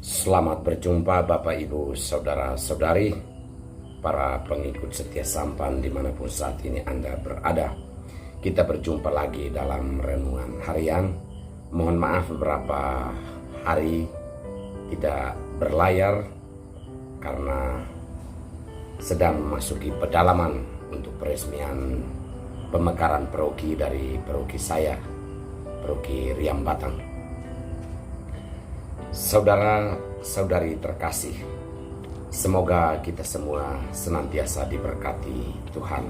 Selamat berjumpa Bapak Ibu Saudara-saudari, para pengikut setia sampan dimanapun saat ini Anda berada. Kita berjumpa lagi dalam renungan harian. Mohon maaf beberapa hari tidak berlayar karena sedang memasuki pedalaman untuk peresmian pemekaran paroki dari paroki saya, paroki Riam Batang. Saudara-saudari terkasih, semoga kita semua senantiasa diberkati Tuhan.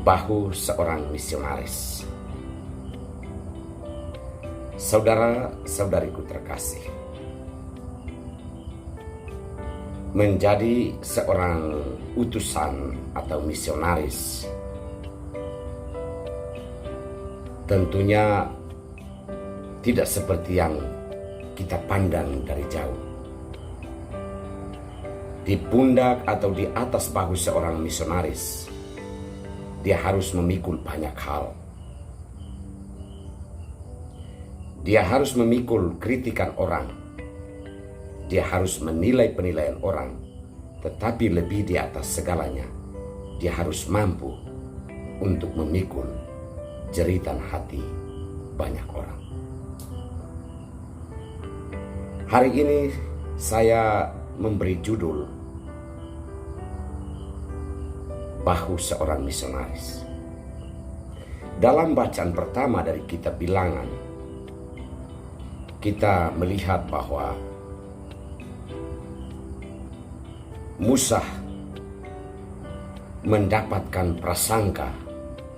Bahu seorang misionaris. Saudara-saudariku terkasih, menjadi seorang utusan atau misionaris tentunya tidak seperti yang kita pandang dari jauh. Di pundak atau di atas bahu seorang misionaris, dia harus memikul banyak hal. Dia harus memikul kritikan orang. Dia harus menilai penilaian orang. Tetapi lebih di atas segalanya, dia harus mampu untuk memikul jeritan hati banyak orang. Hari ini saya memberi judul Bahu Seorang Misionaris. Dalam bacaan pertama dari kitab Bilangan, kita melihat bahwa Musa mendapatkan prasangka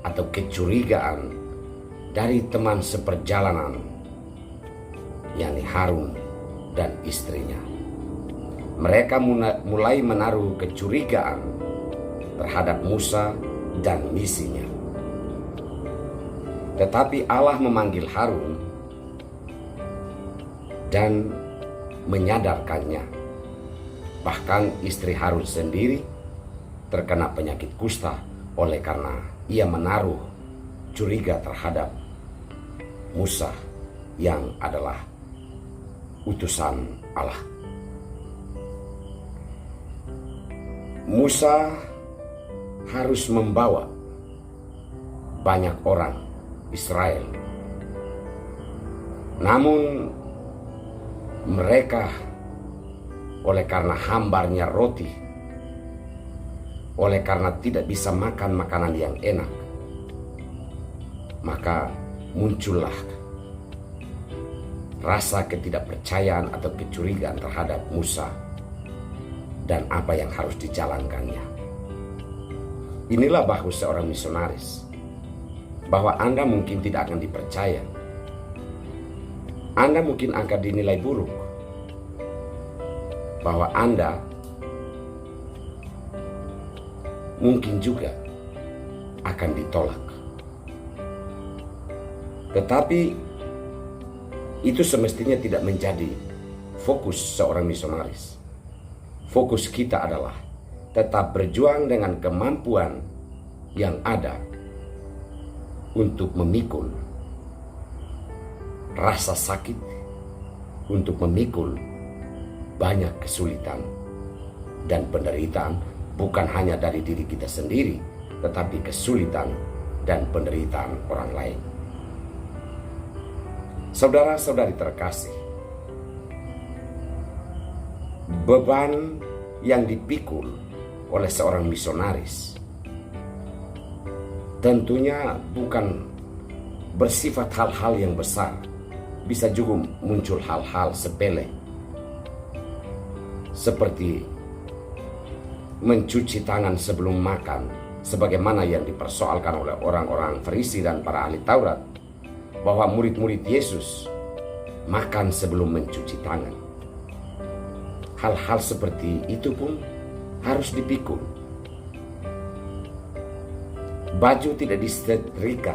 atau kecurigaan dari teman seperjalanan, yakni Harun dan istrinya. Mereka mulai menaruh kecurigaan terhadap Musa dan misinya. Tetapi Allah memanggil Harun dan menyadarkannya. Bahkan istri Harun sendiri terkena penyakit kusta oleh karena ia menaruh curiga terhadap Musa yang adalah utusan Allah. Musa harus membawa banyak orang Israel. Namun mereka oleh karena hambarnya roti, oleh karena tidak bisa makan makanan yang enak, maka muncullah rasa ketidakpercayaan atau kecurigaan terhadap Musa dan apa yang harus dijalankannya. Inilah bahu seorang misionaris, bahwa Anda mungkin tidak akan dipercaya. Anda mungkin akan dinilai buruk, bahwa Anda mungkin juga akan ditolak. Tetapi itu semestinya tidak menjadi fokus seorang misionaris. Fokus kita adalah tetap berjuang dengan kemampuan yang ada untuk memikul rasa sakit, untuk memikul banyak kesulitan dan penderitaan, bukan hanya dari diri kita sendiri, tetapi kesulitan dan penderitaan orang lain. Saudara-saudari terkasih, beban yang dipikul oleh seorang misionaris tentunya bukan bersifat hal-hal yang besar. Bisa juga muncul hal-hal sepele, seperti mencuci tangan sebelum makan, sebagaimana yang dipersoalkan oleh orang-orang Farisi dan para ahli Taurat, bahwa murid-murid Yesus makan sebelum mencuci tangan. Hal-hal seperti itu pun harus dipikul. Baju tidak disetrika,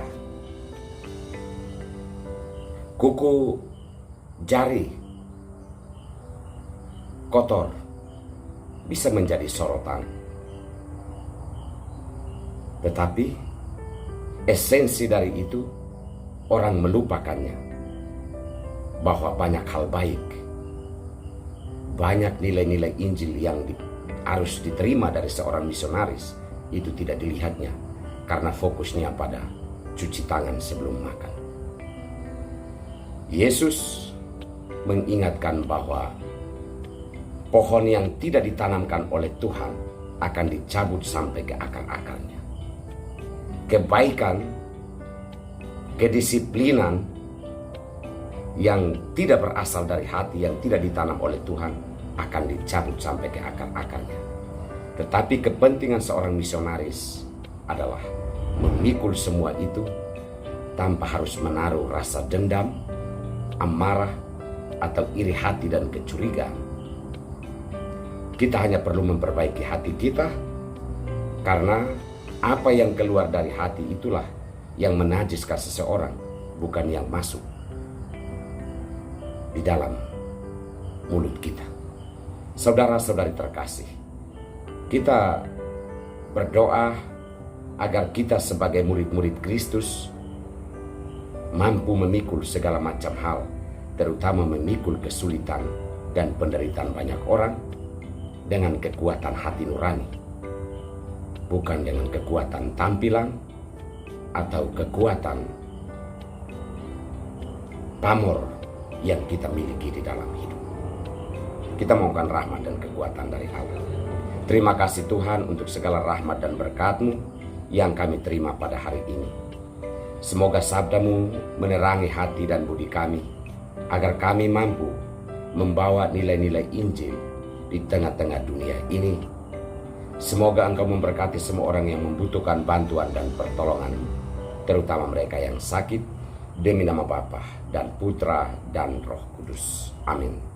kuku jari kotor bisa menjadi sorotan. Tetapi esensi dari itu orang melupakannya. bahwa banyak hal baik, banyak nilai-nilai Injil yang harus diterima dari seorang misionaris, itu tidak dilihatnya karena fokusnya pada cuci tangan sebelum makan. Yesus mengingatkan bahwa pohon yang tidak ditanamkan oleh Tuhan akan dicabut sampai ke akar-akarnya. Kebaikan, kedisiplinan yang tidak berasal dari hati, yang tidak ditanam oleh Tuhan, akan dicabut sampai ke akar-akarnya. Tetapi kepentingan seorang misionaris adalah memikul semua itu tanpa harus menaruh rasa dendam, amarah, atau iri hati dan kecurigaan. Kita hanya perlu memperbaiki hati kita, karena apa yang keluar dari hati itulah yang menajiskan seseorang, bukan yang masuk di dalam mulut kita. Saudara-saudari terkasih, kita berdoa agar kita sebagai murid-murid Kristus mampu memikul segala macam hal, terutama memikul kesulitan dan penderitaan banyak orang dengan kekuatan hati nurani, bukan dengan kekuatan tampilan atau kekuatan pamor yang kita miliki di dalam hidup. Kita mohon rahmat dan kekuatan dari Allah. Terima kasih Tuhan untuk segala rahmat dan berkat-Mu yang kami terima pada hari ini. Semoga sabda-Mu menerangi hati dan budi kami, agar kami mampu membawa nilai-nilai Injil di tengah-tengah dunia ini. Semoga Engkau memberkati semua orang yang membutuhkan bantuan dan pertolongan-Mu, terutama mereka yang sakit, demi nama Bapa dan Putra dan Roh Kudus. Amin.